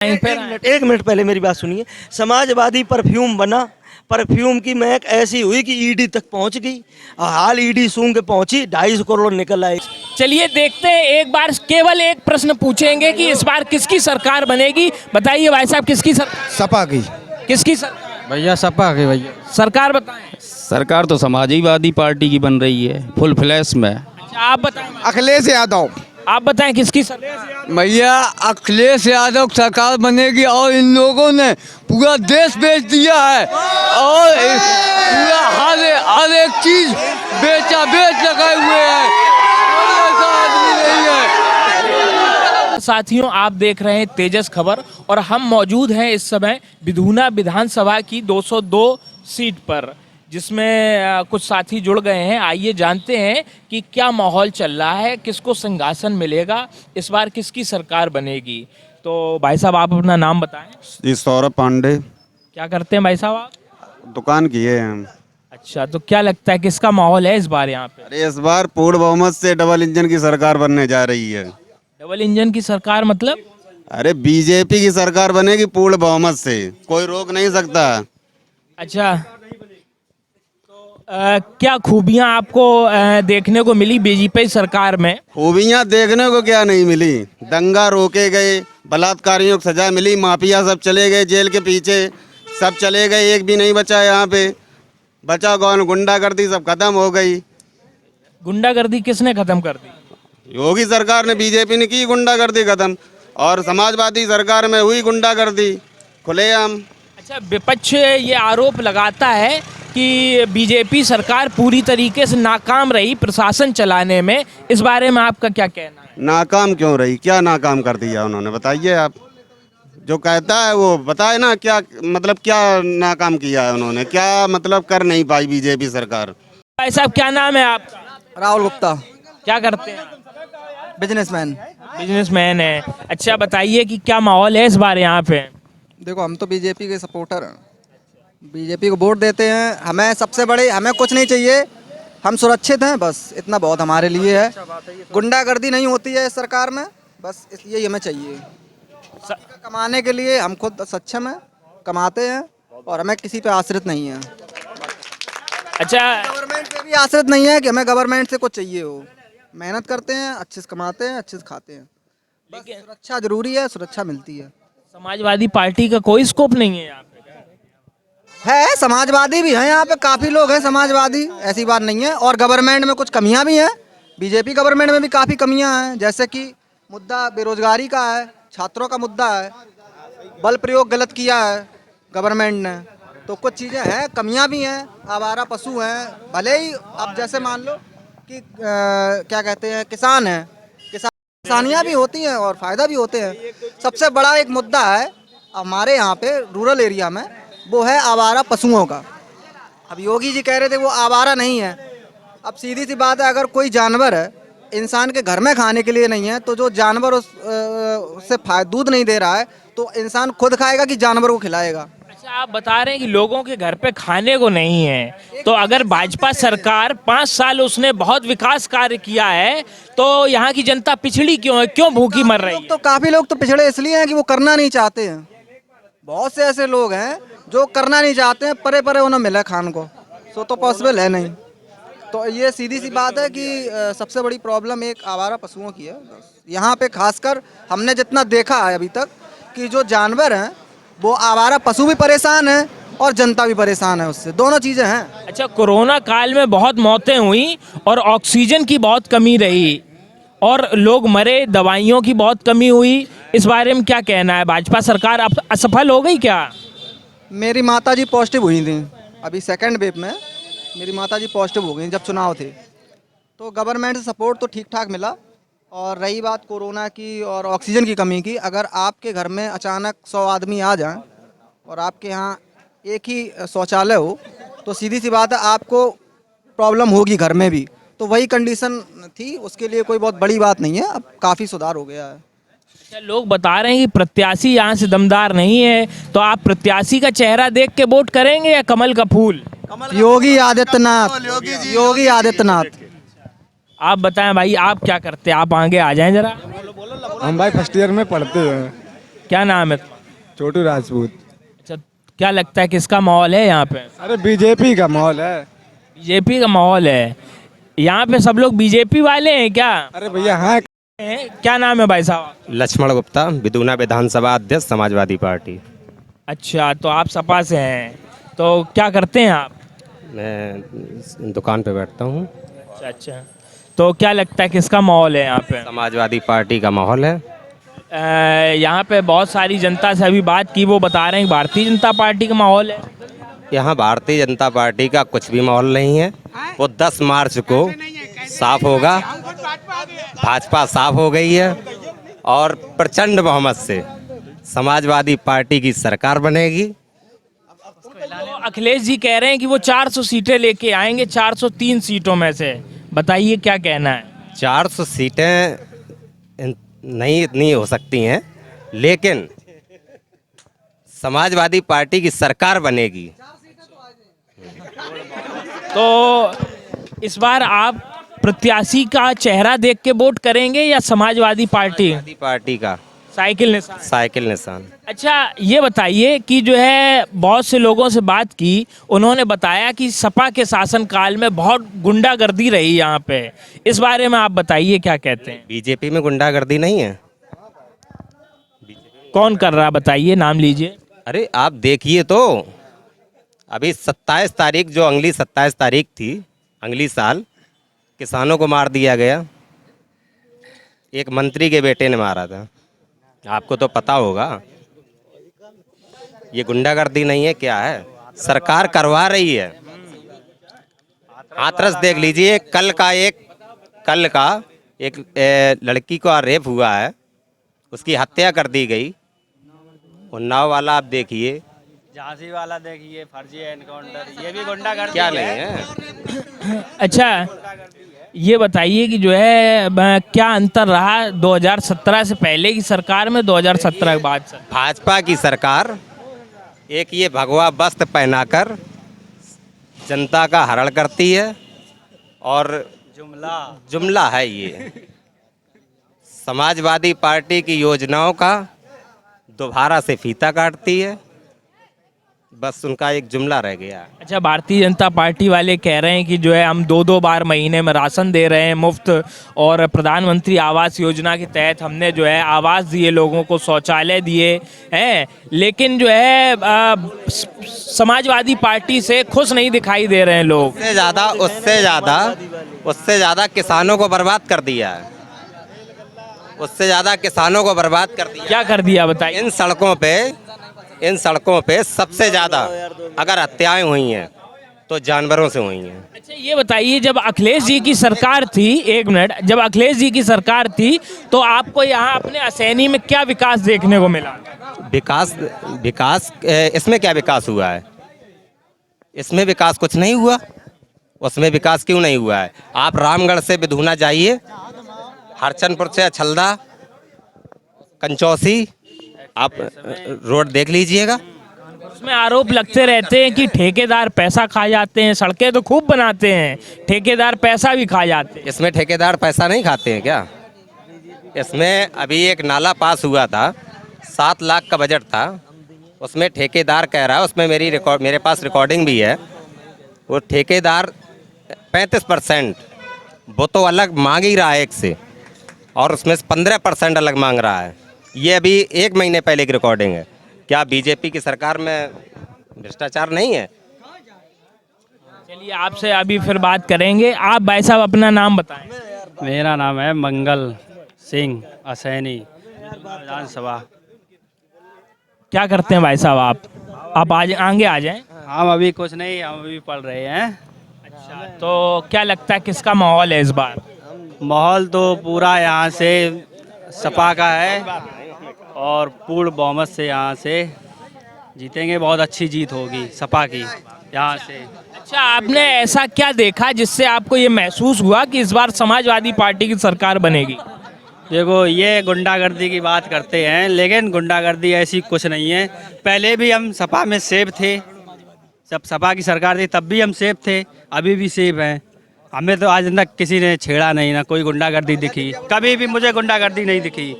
एक मिनट पहले मेरी बात सुनिए। समाजवादी परफ्यूम बना, परफ्यूम की महक ऐसी हुई कि ईडी तक पहुंच गई। हाल ईडी सूंघ के पहुंची, 250 करोड़ निकल आए। चलिए देखते हैं, एक बार केवल एक प्रश्न पूछेंगे कि इस बार किसकी सरकार बनेगी। बताइए भाई साहब, किसकी सरकार? सपा की। किसकी सरकार? भैया सपा की। भैया सरकार बताएं। सरकार तो समाजवादी पार्टी की बन रही है, फुल फ्लैश में। अच्छा, आप बताएं। अखिलेश यादव। आप बताएं किसकी सरकार? भैया अखिलेश यादव सरकार बनेगी और इन लोगों ने पूरा देश बेच दिया है और पूरा हर एक चीज बेच लगाए हुए हैं। कोई ऐसा आदमी नहीं है। साथियों, आप देख रहे हैं तेजस खबर और हम मौजूद हैं इस समय विधूना विधानसभा की 202 सीट पर, जिसमें कुछ साथी जुड़ गए हैं। आइए जानते हैं कि क्या माहौल चल रहा है, किसको सिंहासन मिलेगा, इस बार किसकी सरकार बनेगी। तो भाई साहब, आप अपना नाम बताएं। जी सौरभ पांडे। क्या करते हैं भाई साहब आप? दुकान किए हैं हम। अच्छा, तो क्या लगता है किसका माहौल है इस बार यहाँ पे? अरे इस बार पूर्ण बहुमत से डबल इंजन की सरकार बनने जा रही है। डबल इंजन की सरकार मतलब? अरे बीजेपी की सरकार बनेगी पूर्ण बहुमत से, कोई रोक नहीं सकता। अच्छा, क्या खूबियां आपको देखने को मिली बीजेपी सरकार में? खूबियां देखने को क्या नहीं मिली। दंगा रोके गए, बलात्कारियों को सजा मिली, माफिया सब चले गए जेल के पीछे, सब चले गए, एक भी नहीं बचा यहाँ पे। बचा कौन? गुंडागर्दी सब खत्म हो गई। गुंडागर्दी किसने खत्म कर दी? योगी सरकार ने, बीजेपी ने की गुंडागर्दी खत्म, और समाजवादी सरकार में हुई गुंडागर्दी खुलेआम। अच्छा, विपक्ष ये आरोप लगाता है कि बीजेपी सरकार पूरी तरीके से नाकाम रही प्रशासन चलाने में। इस बारे में आपका क्या कहना है? नाकाम क्यों रही? क्या नाकाम कर दिया उन्होंने, बताइए आप। जो कहता है वो बताए ना, क्या मतलब क्या नाकाम किया है उन्होंने, क्या मतलब कर नहीं पाई बीजेपी सरकार। भाई साहब, क्या नाम है आपका? राहुल गुप्ता। क्या करते हैं? बिजनेसमैन। बिजनेसमैन है। अच्छा, बताइए कि क्या माहौल है इस बार यहाँ पे? देखो, हम तो बीजेपी के सपोर्टर हैं, बीजेपी को वोट देते हैं। हमें सबसे बड़े, हमें कुछ नहीं चाहिए, हम सुरक्षित हैं, बस इतना बहुत हमारे लिए है। गुंडागर्दी नहीं होती है इस सरकार में, बस इसलिए हमें चाहिए। कमाने के लिए हम खुद सक्षम हैं, कमाते हैं और हमें किसी पे आश्रित नहीं है। अच्छा, गवर्नमेंट पे भी आश्रित नहीं है कि हमें गवर्नमेंट से कुछ चाहिए हो। मेहनत करते हैं, अच्छे से कमाते हैं, अच्छे से खाते हैं। बस सुरक्षा जरूरी है, सुरक्षा मिलती है। समाजवादी पार्टी का कोई स्कोप नहीं है यहाँ पे? है, समाजवादी भी हैं यहाँ पे, काफ़ी लोग हैं समाजवादी, ऐसी बात नहीं है। और गवर्नमेंट में कुछ कमियां भी हैं, बीजेपी गवर्नमेंट में भी काफ़ी कमियां हैं। जैसे कि मुद्दा बेरोजगारी का है, छात्रों का मुद्दा है, बल प्रयोग गलत किया है गवर्नमेंट ने, तो कुछ चीज़ें हैं, कमियां भी हैं। आवारा पशु हैं, भले ही अब जैसे मान लो कि क्या कहते हैं, किसान हैं, किसानियाँ भी होती हैं और फ़ायदा भी होते हैं। सबसे बड़ा एक मुद्दा है हमारे यहाँ पे रूरल एरिया में, वो है आवारा पशुओं का। अब योगी जी कह रहे थे वो आवारा नहीं है। अब सीधी सी बात है, अगर कोई जानवर है, इंसान के घर में खाने के लिए नहीं है, तो जो जानवर उससे दूध नहीं दे रहा है, तो इंसान खुद खाएगा कि जानवर को खिलाएगा? अच्छा, आप बता रहे हैं कि लोगों के घर पे खाने को नहीं है, तो अगर भाजपा सरकार 5 साल उसने बहुत विकास कार्य किया है, तो यहाँ की जनता पिछड़ी क्यों है, क्यों भूखी मर रही है? तो काफ़ी लोग तो पिछड़े इसलिए हैं कि वो करना नहीं चाहते हैं। बहुत से ऐसे लोग हैं जो करना नहीं चाहते हैं, परे परे उन्हें मिला खान को, सो तो पॉसिबल है नहीं। तो ये सीधी सी बात है कि सबसे बड़ी प्रॉब्लम एक आवारा पशुओं की है यहाँ पे। खासकर हमने जितना देखा है अभी तक कि जो जानवर हैं वो आवारा पशु भी परेशान हैं और जनता भी परेशान है उससे, दोनों चीज़ें हैं। अच्छा, कोरोना काल में बहुत मौतें हुई और ऑक्सीजन की बहुत कमी रही और लोग मरे, दवाइयों की बहुत कमी हुई, इस बारे में क्या कहना है? भाजपा सरकार अब असफल हो गई क्या? मेरी माताजी पॉजिटिव हुई थी अभी सेकंड वेव में, मेरी माताजी पॉजिटिव हो गई जब चुनाव थे, तो गवर्नमेंट से सपोर्ट तो ठीक ठाक मिला। और रही बात कोरोना की और ऑक्सीजन की कमी की, अगर आपके घर में अचानक 100 आदमी आ जाएं और आपके यहाँ एक ही शौचालय हो, तो सीधी सी बात है आपको प्रॉब्लम होगी घर में भी। तो वही कंडीशन थी, उसके लिए कोई बहुत बड़ी बात नहीं है, अब काफ़ी सुधार हो गया है। अच्छा, लोग बता रहे हैं कि प्रत्याशी यहाँ से दमदार नहीं है, तो आप प्रत्याशी का चेहरा देख के वोट करेंगे या कमल का फूल? योगी आदित्यनाथ। योगी आदित्यनाथ। आप बताएं भाई, आप क्या करते हैं? आप आगे आ जाएं जरा। हम भाई फर्स्ट ईयर में पढ़ते हैं। क्या नाम है तुम्हारा? छोटू राजपूत। अच्छा, क्या लगता है किसका माहौल है यहाँ पे? अरे बीजेपी का माहौल है। बीजेपी का माहौल है। यहाँ पे सब लोग बीजेपी वाले हैं क्या? अरे भैया हाँ। क्या नाम है भाई साहब? लक्ष्मण गुप्ता, बिदूना विधानसभा अध्यक्ष, समाजवादी पार्टी। अच्छा, तो आप सपा से हैं, तो क्या करते हैं आप? मैं दुकान पे बैठता हूँ। अच्छा अच्छा, तो क्या लगता है किसका माहौल है यहाँ पे? समाजवादी पार्टी का माहौल है। यहाँ पे बहुत सारी जनता से अभी बात की, वो बता रहे हैं कि भारतीय जनता पार्टी का माहौल है। यहाँ भारतीय जनता पार्टी का कुछ भी माहौल नहीं है। वो 10 मार्च को साफ होगा। भाजपा साफ हो गई है और प्रचंड बहुमत से समाजवादी पार्टी की सरकार बनेगी। तो अखिलेश जी कह रहे हैं कि वो 400 सीटें लेके आएंगे, 403 सीटों में से। बताइए क्या कहना है? 400 सीटें नहीं इतनी हो सकती हैं, लेकिन समाजवादी पार्टी की सरकार बनेगी। तो इस बार आप प्रत्याशी का चेहरा देख के वोट करेंगे या समाजवादी पार्टी का साइकिल निशान? साइकिल निशान। अच्छा, ये बताइए कि जो है बहुत से लोगों से बात की, उन्होंने बताया कि सपा के शासनकाल में बहुत गुंडागर्दी रही यहाँ पे। इस बारे में आप बताइए क्या कहते हैं? बीजेपी में गुंडागर्दी नहीं है। कौन कर रहा, बताइए, नाम लीजिए। अरे आप देखिए तो, अभी 27 तारीख, जो अगली 27 तारीख थी, अगली साल, किसानों को मार दिया गया। एक मंत्री के बेटे ने मारा था, आपको तो पता होगा। ये गुंडागर्दी नहीं है, क्या है? सरकार करवा रही है। हाथरस देख लीजिए, कल का एक लड़की का रेप हुआ है, उसकी हत्या कर दी गई। उन्नाव वाला आप देखिए, झांसी वाला देखिए, फर्जी एनकाउंटर, ये भी गुंडागर्दी क्या नहीं है? अच्छा, ये बताइए कि जो है क्या अंतर रहा 2017 से पहले की सरकार में, 2017 के बाद? सर, भाजपा की सरकार एक ये भगवा वस्त्र पहनाकर जनता का हरण करती है और जुमला है ये। समाजवादी पार्टी की योजनाओं का दोबारा से फीता काटती है, बस उनका एक जुमला रह गया। अच्छा, भारतीय जनता पार्टी वाले कह रहे हैं कि जो है हम 2-2 बार महीने में राशन दे रहे हैं मुफ्त, और प्रधानमंत्री आवास योजना के तहत हमने जो है आवास दिए, लोगों को शौचालय दिए हैं, लेकिन जो है समाजवादी पार्टी से खुश नहीं दिखाई दे रहे हैं लोग। उससे ज़्यादा किसानों को बर्बाद कर दिया है। उससे ज़्यादा किसानों को बर्बाद कर दिया। क्या कर दिया बताइए? इन सड़कों पे सबसे ज़्यादा अगर हत्याएं हुई हैं तो जानवरों से हुई हैं। अच्छा, ये बताइए, जब अखिलेश जी की सरकार थी, एक मिनट, जब अखिलेश जी की सरकार थी तो आपको यहाँ अपने असैनी में क्या विकास देखने को मिला? विकास इसमें क्या विकास हुआ है? इसमें विकास कुछ नहीं हुआ। उसमें विकास क्यों नहीं हुआ है? आप रामगढ़ से बिधूना जाइए, हरचंदपुर से अछलदा, कंचौसी, आप रोड देख लीजिएगा। उसमें आरोप लगते रहते हैं कि ठेकेदार पैसा खा जाते हैं। सड़कें तो खूब बनाते हैं, ठेकेदार पैसा भी खा जाते हैं। इसमें ठेकेदार पैसा नहीं खाते हैं क्या? इसमें अभी एक नाला पास हुआ था, 7 लाख का बजट था, उसमें ठेकेदार कह रहा है, उसमें मेरे पास रिकॉर्डिंग भी है, वो ठेकेदार 35% वो तो अलग मांग ही रहा है एक से, और उसमें से 15% अलग मांग रहा है। ये अभी 1 महीने पहले की रिकॉर्डिंग है। क्या बीजेपी की सरकार में भ्रष्टाचार नहीं है? चलिए, आपसे अभी फिर बात करेंगे। आप भाई साहब अपना नाम बताएं। मेरा नाम है मंगल सिंह, असैनी, विधानसभा। क्या करते हैं भाई साहब आप आज आगे आ जाएं। हम अभी कुछ नहीं, हम अभी पढ़ रहे हैं। अच्छा, तो क्या लगता है किसका माहौल है इस बार? माहौल तो पूरा यहाँ से सपा का है और पूर्ण बहुमत से यहाँ से जीतेंगे। बहुत अच्छी जीत होगी सपा की यहाँ से। अच्छा, आपने ऐसा क्या देखा जिससे आपको ये महसूस हुआ कि इस बार समाजवादी पार्टी की सरकार बनेगी? देखो, ये गुंडागर्दी की बात करते हैं, लेकिन गुंडागर्दी ऐसी कुछ नहीं है। पहले भी हम सपा में सेफ थे, जब सपा की सरकार थी तब भी हम सेफ थे, अभी भी सेफ हैं। हमें तो आज तक किसी ने छेड़ा नहीं, ना कोई गुंडागर्दी दिखी, कभी भी मुझे गुंडागर्दी नहीं दिखी।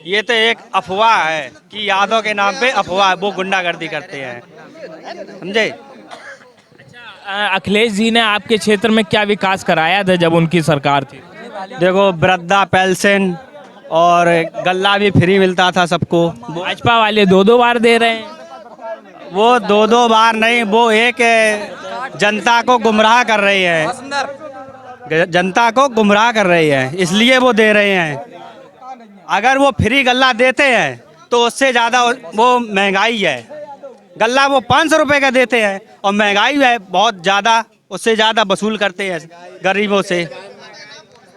ये तो एक अफवाह है कि यादव के नाम पे अफवाह, वो गुंडागर्दी करते हैं, समझे। अखिलेश जी ने आपके क्षेत्र में क्या विकास कराया था जब उनकी सरकार थी? देखो, वृद्धा पेंशन और गल्ला भी फ्री मिलता था सबको। भाजपा वाले 2-2 बार दे रहे हैं। वो 2-2 बार नहीं, वो एक जनता को गुमराह कर रही है, जनता को गुमराह कर रही है, इसलिए वो दे रहे हैं। अगर वो फ्री गल्ला देते हैं तो उससे ज़्यादा वो महंगाई है। गल्ला वो 500 रुपये का देते हैं और महंगाई है बहुत ज़्यादा, उससे ज़्यादा वसूल करते हैं गरीबों से।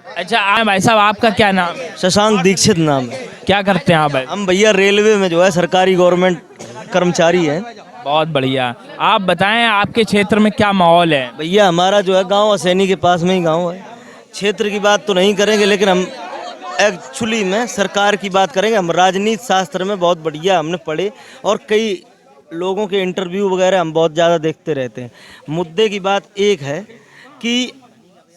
अच्छा भाई साहब, आपका क्या नाम है? शशांक दीक्षित नाम है। क्या करते हैं आप भाई? हम भैया रेलवे में जो है सरकारी गवर्नमेंट कर्मचारी हैं। बहुत बढ़िया। आप बताएं आपके क्षेत्र में क्या माहौल है? भैया हमारा जो है गांव असैनी के पास में ही गांव है। क्षेत्र की बात तो नहीं करेंगे, लेकिन हम एक्चुअली में सरकार की बात करेंगे। हम राजनीति शास्त्र में बहुत बढ़िया हमने पढ़े और कई लोगों के इंटरव्यू वगैरह हम बहुत ज़्यादा देखते रहते हैं। मुद्दे की बात एक है कि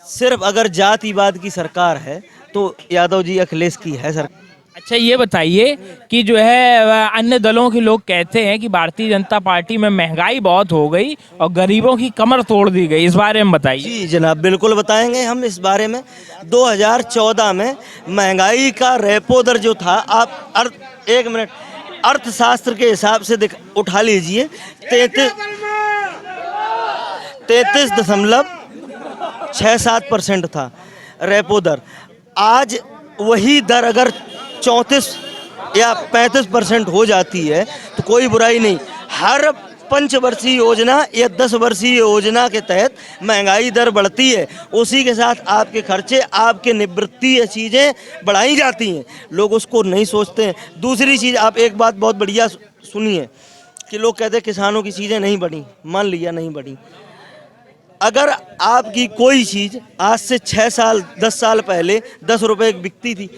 सिर्फ अगर जातिवाद की सरकार है तो यादव जी अखिलेश की है सरकार। अच्छा ये बताइए कि जो है अन्य दलों के लोग कहते हैं कि भारतीय जनता पार्टी में महंगाई बहुत हो गई और गरीबों की कमर तोड़ दी गई, इस बारे में बताइए। जी जनाब, बिल्कुल बताएंगे हम इस बारे में। 2014 में महंगाई का रेपो दर जो था, आप एक मिनट अर्थशास्त्र के हिसाब से उठा लीजिए, 33.67% था रेपो दर। आज वही दर अगर 34 या 35% हो जाती है तो कोई बुराई नहीं। हर पंचवर्षीय योजना या 10 वर्षीय योजना के तहत महंगाई दर बढ़ती है, उसी के साथ आपके खर्चे, आपके निवृत्ति चीज़ें बढ़ाई जाती हैं। लोग उसको नहीं सोचते हैं। दूसरी चीज़, आप एक बात बहुत बढ़िया सुनिए कि लोग कहते हैं किसानों की चीज़ें नहीं बढ़ी। मान लिया नहीं बढ़ी, अगर आपकी कोई चीज़ आज से 6 साल 10 साल पहले 10 रुपये बिकती थी,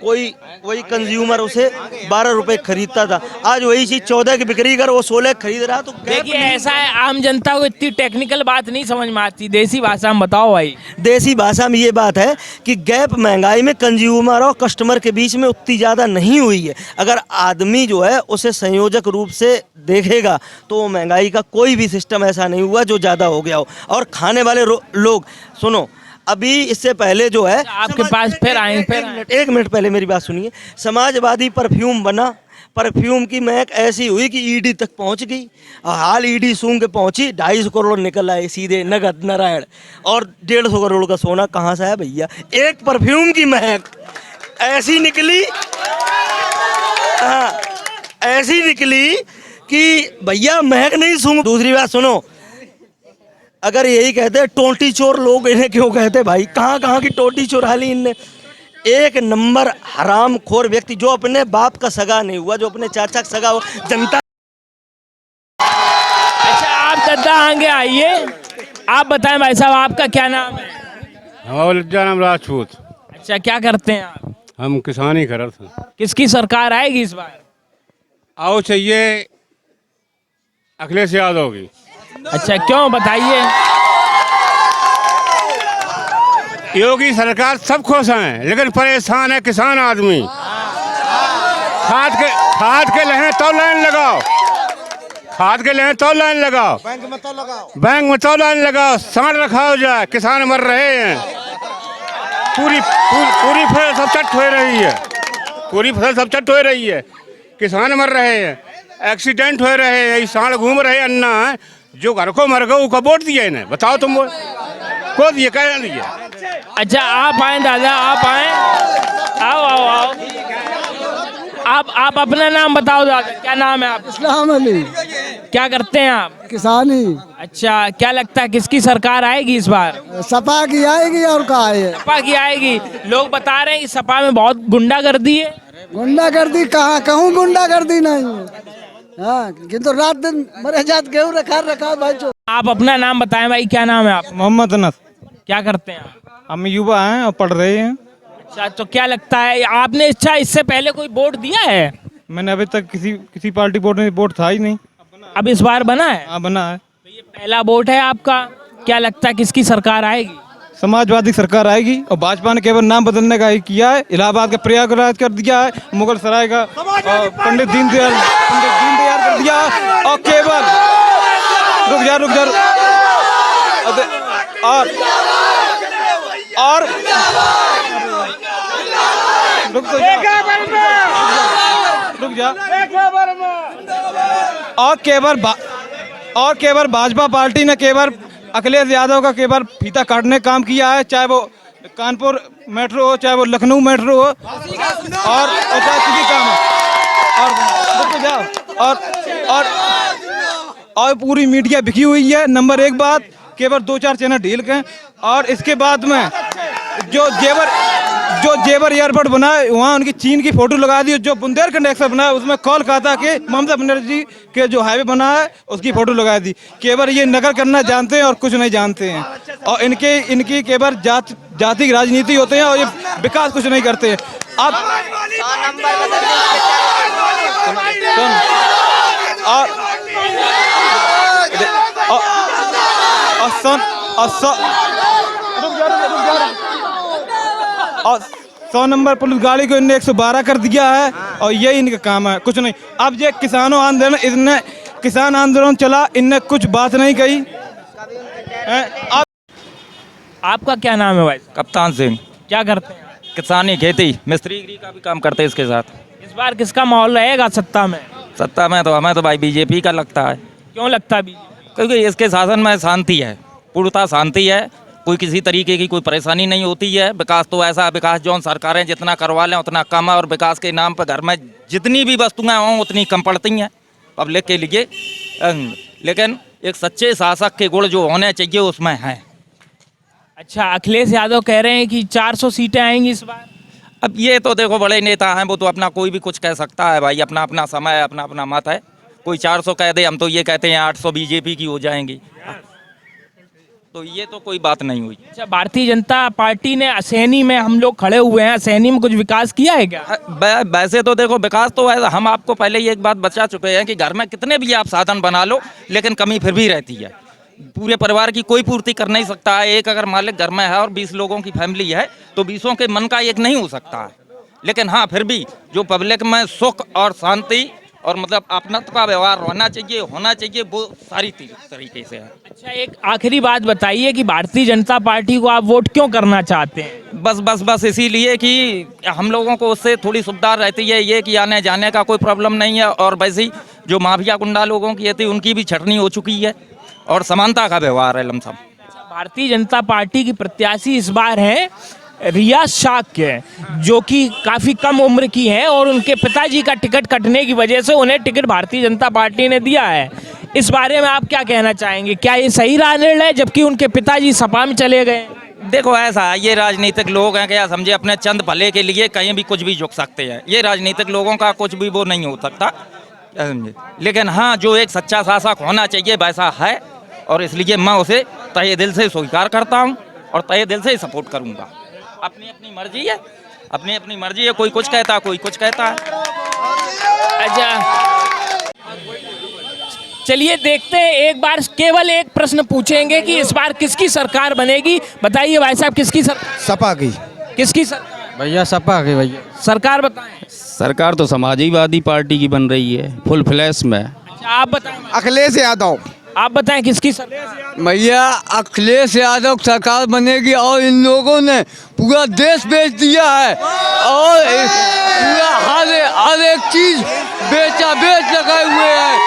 कोई वही कंज्यूमर उसे 12 रुपए खरीदता था, आज वही चीज़ 14 की बिक्री कर वो 16 खरीद रहा। तो देखिए ऐसा है, आम जनता को इतनी टेक्निकल बात नहीं समझ में आती, देसी भाषा में बताओ भाई। देसी भाषा में ये बात है कि गैप महंगाई में कंज्यूमर और कस्टमर के बीच में उतनी ज़्यादा नहीं हुई है। अगर आदमी जो है उसे संयोजक रूप से देखेगा तो वो महंगाई का कोई भी सिस्टम ऐसा नहीं हुआ जो ज़्यादा हो गया हो। और खाने वाले लोग, सुनो, अभी इससे पहले जो है आपके पास फिर आए एक मिनट पहले मेरी बात सुनिए। समाजवादी परफ्यूम बना, परफ्यूम की महक ऐसी हुई कि ईडी तक पहुंच गई। हाल ईडी सूंघ के पहुंची, 250 करोड़ निकल आए सीधे नगद नारायण, और 150 करोड़ का सोना कहाँ से है भैया? एक परफ्यूम की महक ऐसी निकली, हाँ ऐसी निकली कि भैया महक नहीं सूंघ। दूसरी बात सुनो, अगर यही कहते टोटी चोर लोग इन्हें क्यों कहते भाई? कहाँ कहाँ की टोटी चोरा ली इनने। एक नंबर हरामखोर व्यक्ति जो अपने बाप का सगा नहीं हुआ, जो अपने चाचा का सगा हो, जनता। अच्छा आप दादा आगे आइए, आप बताएं भाई साहब आपका क्या नाम है? हमारा नाम राजपूत। अच्छा क्या करते हैं आप? हम किसानी करते हैं। किसकी सरकार आएगी इस बार? आओ चाहिए अखिलेश यादव की। अच्छा क्यों, बताइए। योगी सरकार सब खुश हैं, लेकिन परेशान है किसान आदमी। खाद के लें तो लाइन लगाओ, खाद के लें तो लाइन लगाओ, बैंक में तो लाइन लगाओ, सांड रखा हो जाए। किसान मर रहे हैं, पूरी फसल सब चट हो रही है, पूरी फसल सब चट हो रही है। किसान मर रहे हैं, एक्सीडेंट हो रहे हैं, सांड घूम रहे हैं। अन्ना है जो घर को मर गए उसका वोट दिया इन्हें, बताओ तुम को दिए क्या दिए? अच्छा आप आए दादा, आप आए, आओ आओ आओ। आप अपना नाम बताओ दादा, क्या नाम है आप? इस्लाम अली। क्या करते हैं आप? किसानी। अच्छा क्या लगता है किसकी सरकार आएगी इस बार? सपा की आएगी और का है? सपा की आएगी। लोग बता रहे हैं कि सपा में बहुत गुंडागर्दी है। गुंडागर्दी कहाँ, कहूँ गुंडागर्दी नहीं है। हाँ किंतु रात दिन मरे जात गेहूँ रखा भाई। आप अपना नाम बताएं भाई, क्या नाम है आप? मोहम्मद अनस। क्या करते हैं आप? हम युवा हैं और पढ़ रहे हैं। अच्छा तो क्या लगता है आपने इससे पहले कोई वोट दिया है? मैंने अभी तक किसी पार्टी वोट था ही नहीं। अब इस बार बना है? हाँ बना है। तो ये पहला वोट है आपका। क्या लगता है किसकी सरकार आएगी? समाजवादी सरकार आएगी और भाजपा ने केवल नाम बदलने का ही किया है। इलाहाबाद का प्रयागराज कर दिया है, मुगल सराय का और पंडित दीनदयाल कर दिया है और केवल रुक जा और रुक जा और केवल भाजपा पार्टी ने केवल अखिलेश यादव का केवल फीता काटने का काम किया है, चाहे वो कानपुर मेट्रो हो, चाहे वो लखनऊ मेट्रो हो और चाहे किसी काम हो। और पूरी मीडिया बिकी हुई है। नंबर एक बात, केवल 2-4 चैनल ढील के। और इसके बाद में जो जेवर एयरपोर्ट बना है वहाँ उनकी चीन की फोटो लगा दी। जो बुंदेलखंड एक्सप्रेस बना है उसमें कोलकाता के ममता बनर्जी के जो हाईवे बना है उसकी फोटो लगा दी। केवल ये नकल करना जानते हैं और कुछ नहीं जानते हैं। और इनकी केवल जाति राजनीति होते हैं और ये विकास कुछ नहीं करते हैं। अब और 100 नंबर पुलिस गाड़ी को इनने 112 कर दिया है और यही इनका काम है, कुछ नहीं। अब ये किसानों आंदोलन, इनने किसान आंदोलन चला, इनने कुछ बात नहीं कही। आपका क्या नाम है भाई? कप्तान सिंह। क्या करते हैं? किसानी, खेती, मिस्त्री का भी काम करते हैं इसके साथ। इस बार किसका माहौल रहेगा सत्ता में? सत्ता में तो हमें तो भाई बीजेपी का लगता है। क्यों लगता है बीजेपी? क्योंकि इसके शासन में शांति है, पूर्णतः शांति है, कोई किसी तरीके की कोई परेशानी नहीं होती है। विकास तो ऐसा विकास जो सरकारें जितना करवा लें उतना कम है और विकास के नाम पर घर में जितनी भी वस्तुएं हों उतनी कम पड़ती हैं पब्लिक के लिए। लेकिन एक सच्चे शासक के गुण जो होने चाहिए उसमें हैं। अच्छा, अखिलेश यादव कह रहे हैं कि 400 सीटें आएंगी इस बार। अब ये तो देखो बड़े नेता हैं, वो तो अपना कोई भी कुछ कह सकता है भाई, अपना अपना समय है, अपना अपना मत है। कोई 400 कह दे, हम तो ये कहते हैं 800 बीजेपी की हो जाएंगी, तो ये तो कोई बात नहीं हुई। अच्छा, भारतीय जनता पार्टी ने असैनी में हम लोग खड़े हुए हैं, असैनी में कुछ विकास किया है क्या? वैसे तो देखो विकास तो है, हम आपको पहले ही एक बात बता चुके हैं कि घर में कितने भी आप साधन बना लो लेकिन कमी फिर भी रहती है। पूरे परिवार की कोई पूर्ति कर नहीं सकता है। एक अगर मालिक घर में है और 20 लोगों की फैमिली है तो 20 के मन का एक नहीं हो सकता है। लेकिन हाँ, फिर भी जो पब्लिक में सुख और शांति और मतलब अपनत्व का व्यवहार होना चाहिए वो सारी तरीके से है। अच्छा, एक आखिरी बात बताइए कि भारतीय जनता पार्टी को आप वोट क्यों करना चाहते हैं? बस इसीलिए कि हम लोगों को उससे थोड़ी सुविधा रहती है, ये कि आने जाने का कोई प्रॉब्लम नहीं है। और वैसे ही जो माफिया गुंडा लोगों की थी उनकी भी छटनी हो चुकी है और समानता का व्यवहार है लमसम। भारतीय जनता पार्टी की प्रत्याशी इस बार है रियाज शाक्य, जो कि काफ़ी कम उम्र की हैं और उनके पिताजी का टिकट कटने की वजह से उन्हें टिकट भारतीय जनता पार्टी ने दिया है। इस बारे में आप क्या कहना चाहेंगे? क्या ये सही रहा निर्णय जबकि उनके पिताजी सपा में चले गए? देखो ऐसा है, ये राजनीतिक लोग हैं, क्या समझे, अपने चंद भले के लिए कहीं भी कुछ भी झुक सकते हैं। ये राजनीतिक लोगों का कुछ भी वो नहीं हो सकता, समझे। लेकिन हाँ, जो एक सच्चा शासक होना चाहिए वैसा है और इसलिए मैं उसे तहे दिल से स्वीकार करता हूँ और तहे दिल से सपोर्ट करूँगा। अपनी अपनी मर्जी है, अपनी मर्जी है, कोई कुछ कहता कोई कुछ कहता है। अच्छा, चलिए देखते हैं, एक बार केवल एक प्रश्न पूछेंगे कि इस बार किसकी सरकार बनेगी। बताइए भाई साहब, किसकी सरकार? सपा की। किसकी सरकार? भैया सपा की। भैया सरकार बताएं। सरकार तो समाजवादी पार्टी की बन रही है फुल फ्लैश में। अच्छा, आप बताएं। अखिलेश यादव। आप बताएं किसकी सरकार? भैया अखिलेश यादव सरकार बनेगी और इन लोगों ने पूरा देश बेच दिया है और पूरा हर एक चीज बेच लगाए हुए हैं।